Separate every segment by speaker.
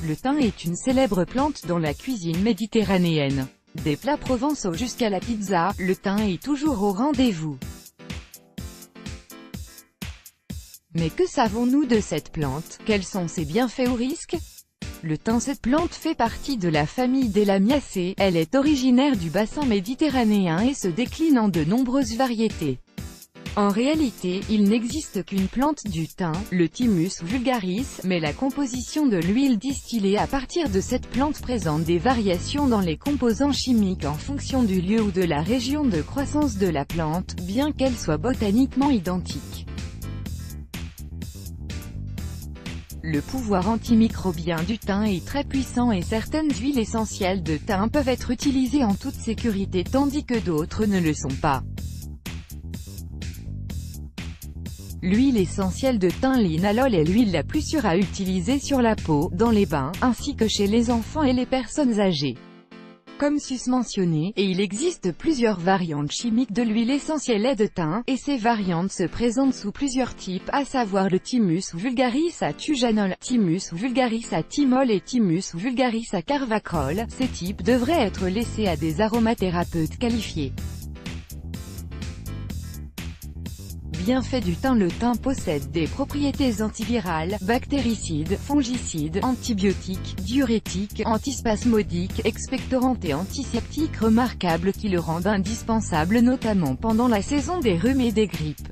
Speaker 1: Le thym est une célèbre plante dans la cuisine méditerranéenne. Des plats provençaux jusqu'à la pizza, le thym est toujours au rendez-vous. Mais que savons-nous de cette plante? Quels sont ses bienfaits ou risques? Le thym. Cette plante fait partie de la famille des Lamiacées, elle est originaire du bassin méditerranéen et se décline en de nombreuses variétés. En réalité, il n'existe qu'une plante du thym, le Thymus vulgaris, mais la composition de l'huile distillée à partir de cette plante présente des variations dans les composants chimiques en fonction du lieu ou de la région de croissance de la plante, bien qu'elle soit botaniquement identique. Le pouvoir antimicrobien du thym est très puissant et certaines huiles essentielles de thym peuvent être utilisées en toute sécurité tandis que d'autres ne le sont pas. L'huile essentielle de thym linalol est l'huile la plus sûre à utiliser sur la peau, dans les bains, ainsi que chez les enfants et les personnes âgées. Comme susmentionné, et il existe plusieurs variantes chimiques de l'huile essentielle de thym, et ces variantes se présentent sous plusieurs types, à savoir le Thymus vulgaris à tujanol, Thymus vulgaris à thymol et Thymus vulgaris à carvacrol. Ces types devraient être laissés à des aromathérapeutes qualifiés. Bienfaits du thym. Le thym possède des propriétés antivirales, bactéricides, fongicides, antibiotiques, diurétiques, antispasmodiques, expectorantes et antiseptiques remarquables qui le rendent indispensable notamment pendant la saison des rhumes et des grippes.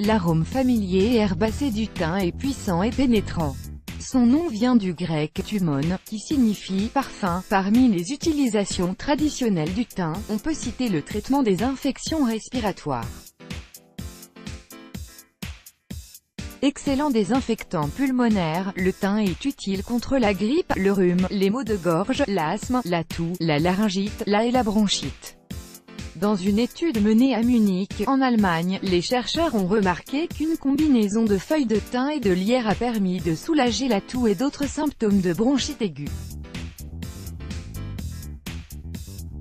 Speaker 1: L'arôme familier et herbacé du thym est puissant et pénétrant. Son nom vient du grec « thumon », qui signifie « parfum ». Parmi les utilisations traditionnelles du thym, on peut citer le traitement des infections respiratoires. Excellent désinfectant pulmonaire, le thym est utile contre la grippe, le rhume, les maux de gorge, l'asthme, la toux, la laryngite, et la bronchite. Dans une étude menée à Munich, en Allemagne, les chercheurs ont remarqué qu'une combinaison de feuilles de thym et de lierre a permis de soulager la toux et d'autres symptômes de bronchite aiguë.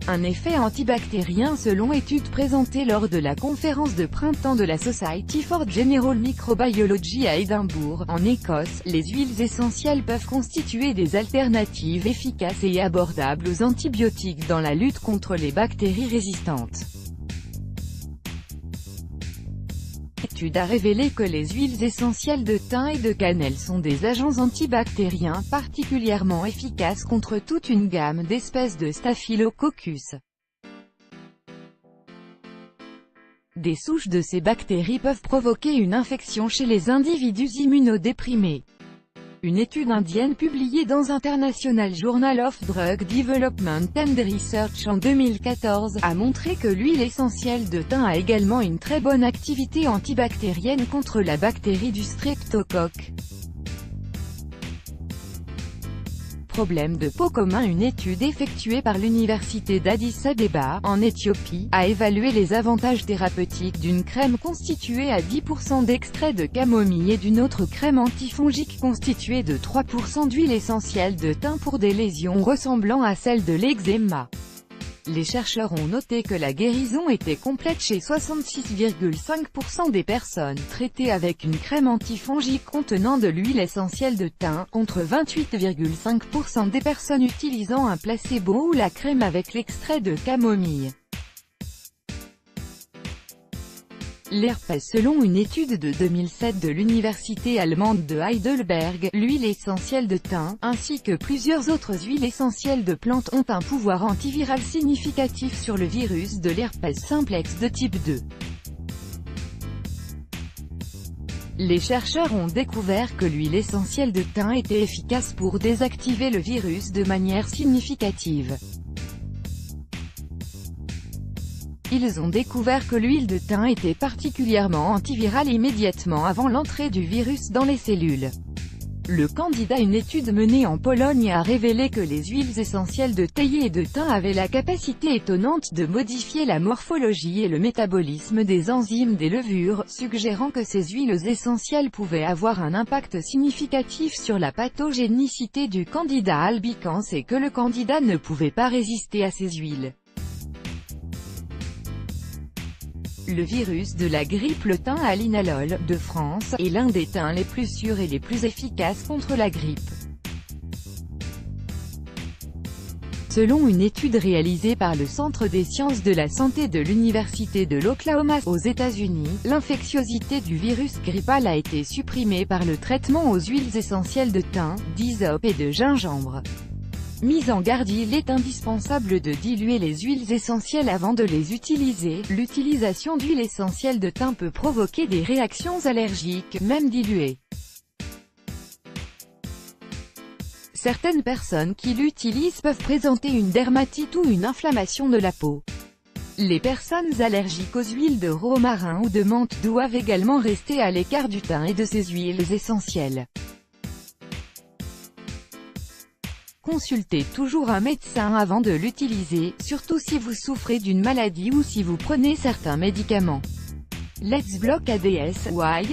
Speaker 1: Un effet antibactérien selon études présentées lors de la conférence de printemps de la Society for General Microbiology à Édimbourg, en Écosse. Les huiles essentielles peuvent constituer des alternatives efficaces et abordables aux antibiotiques dans la lutte contre les bactéries résistantes. L'étude a révélé que les huiles essentielles de thym et de cannelle sont des agents antibactériens particulièrement efficaces contre toute une gamme d'espèces de Staphylococcus. Des souches de ces bactéries peuvent provoquer une infection chez les individus immunodéprimés. Une étude indienne publiée dans International Journal of Drug Development and Research en 2014, a montré que l'huile essentielle de thym a également une très bonne activité antibactérienne contre la bactérie du streptocoque. Problème de peau commun. Une étude effectuée par l'université d'Addis Abeba, en Éthiopie, a évalué les avantages thérapeutiques d'une crème constituée à 10% d'extrait de camomille et d'une autre crème antifongique constituée de 3% d'huile essentielle de thym pour des lésions ressemblant à celles de l'eczéma. Les chercheurs ont noté que la guérison était complète chez 66,5% des personnes traitées avec une crème antifongique contenant de l'huile essentielle de thym, contre 28,5% des personnes utilisant un placebo ou la crème avec l'extrait de camomille. L'herpès. Selon une étude de 2007 de l'université allemande de Heidelberg, l'huile essentielle de thym, ainsi que plusieurs autres huiles essentielles de plantes ont un pouvoir antiviral significatif sur le virus de l'herpès simplex de type 2. Les chercheurs ont découvert que l'huile essentielle de thym était efficace pour désactiver le virus de manière significative. Ils ont découvert que l'huile de thym était particulièrement antivirale immédiatement avant l'entrée du virus dans les cellules. Le candidat. Une étude menée en Pologne a révélé que les huiles essentielles de théier et de thym avaient la capacité étonnante de modifier la morphologie et le métabolisme des enzymes des levures, suggérant que ces huiles essentielles pouvaient avoir un impact significatif sur la pathogénicité du candida albicans et que le candidat ne pouvait pas résister à ces huiles. Le virus de la grippe, le thym à linalol, de France, est l'un des thym les plus sûrs et les plus efficaces contre la grippe. Selon une étude réalisée par le Centre des sciences de la santé de l'Université de l'Oklahoma, aux États-Unis, l'infectiosité du virus grippal a été supprimée par le traitement aux huiles essentielles de thym, d'hysope et de gingembre. Mise en garde, il est indispensable de diluer les huiles essentielles avant de les utiliser. L'utilisation d'huile essentielle de thym peut provoquer des réactions allergiques, même diluées. Certaines personnes qui l'utilisent peuvent présenter une dermatite ou une inflammation de la peau. Les personnes allergiques aux huiles de romarin ou de menthe doivent également rester à l'écart du thym et de ses huiles essentielles. Consultez toujours un médecin avant de l'utiliser, surtout si vous souffrez d'une maladie ou si vous prenez certains médicaments. Let's block ADS. Why?